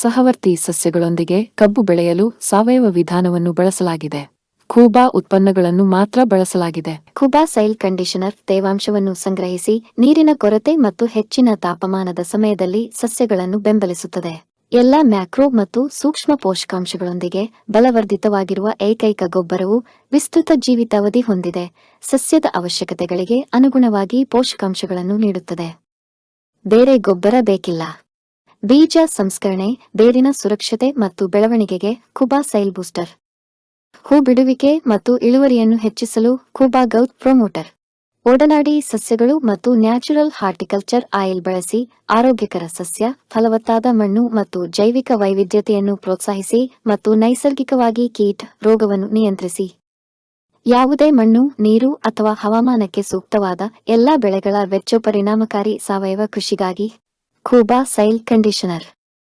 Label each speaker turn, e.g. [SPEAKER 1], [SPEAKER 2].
[SPEAKER 1] ಸಹವರ್ತಿ ಸಸ್ಯಗಳೊಂದಿಗೆ ಕಬ್ಬು ಬೆಳೆಯಲು ಸಾವಯವ ವಿಧಾನವನ್ನು ಬಳಸಲಾಗಿದೆ. ಖೂಬಾ ಉತ್ಪನ್ನಗಳನ್ನು ಮಾತ್ರ ಬಳಸಲಾಗಿದೆ.
[SPEAKER 2] ಖೂಬಾ ಸೈಲ್ ಕಂಡೀಷನರ್ ತೇವಾಂಶವನ್ನು ಸಂಗ್ರಹಿಸಿ ನೀರಿನ ಕೊರತೆ ಮತ್ತು ಹೆಚ್ಚಿನ ತಾಪಮಾನದ ಸಮಯದಲ್ಲಿ ಸಸ್ಯಗಳನ್ನು ಬೆಂಬಲಿಸುತ್ತದೆ. ಎಲ್ಲ ಮ್ಯಾಕ್ರೋ ಮತ್ತು ಸೂಕ್ಷ್ಮ ಪೋಷಕಾಂಶಗಳೊಂದಿಗೆ ಬಲವರ್ಧಿತವಾಗಿರುವ ಏಕೈಕ ಗೊಬ್ಬರವು ವಿಸ್ತೃತ ಜೀವಿತಾವಧಿ ಹೊಂದಿದೆ. ಸಸ್ಯದ ಅವಶ್ಯಕತೆಗಳಿಗೆ ಅನುಗುಣವಾಗಿ ಪೋಷಕಾಂಶಗಳನ್ನು ನೀಡುತ್ತದೆ. ಬೇರೆ ಗೊಬ್ಬರ ಬೇಕಿಲ್ಲ. ಬೀಜ ಸಂಸ್ಕರಣೆ, ಬೇರಿನ ಸುರಕ್ಷತೆ ಮತ್ತು ಬೆಳವಣಿಗೆಗೆ ಖೂಬಾ ಸೈಲ್ ಬೂಸ್ಟರ್. ಹೂ ಬಿಡುವಿಕೆ ಮತ್ತು ಇಳುವರಿಯನ್ನು ಹೆಚ್ಚಿಸಲು ಖೂಬಾ ಗ್ರೋತ್ ಪ್ರೊಮೋಟರ್. ಒಡನಾಡಿ ಸಸ್ಯಗಳು ಮತ್ತು ನ್ಯಾಚುರಲ್ ಹಾರ್ಟಿಕಲ್ಚರ್ ಆಯಿಲ್ ಬಳಸಿ ಆರೋಗ್ಯಕರ ಸಸ್ಯ, ಫಲವತ್ತಾದ ಮಣ್ಣು ಮತ್ತು ಜೈವಿಕ ವೈವಿಧ್ಯತೆಯನ್ನು ಪ್ರೋತ್ಸಾಹಿಸಿ ಮತ್ತು ನೈಸರ್ಗಿಕವಾಗಿ ಕೀಟ ರೋಗವನ್ನು ನಿಯಂತ್ರಿಸಿ. ಯಾವುದೇ ಮಣ್ಣು, ನೀರು ಅಥವಾ ಹವಾಮಾನಕ್ಕೆ ಸೂಕ್ತವಾದ ಎಲ್ಲಾ ಬೆಳೆಗಳ ವೆಚ್ಚ ಪರಿಣಾಮಕಾರಿ ಸಾವಯವ ಕೃಷಿಗಾಗಿ ಖೂಬಾ ಸೈಲ್ ಕಂಡೀಷನರ್.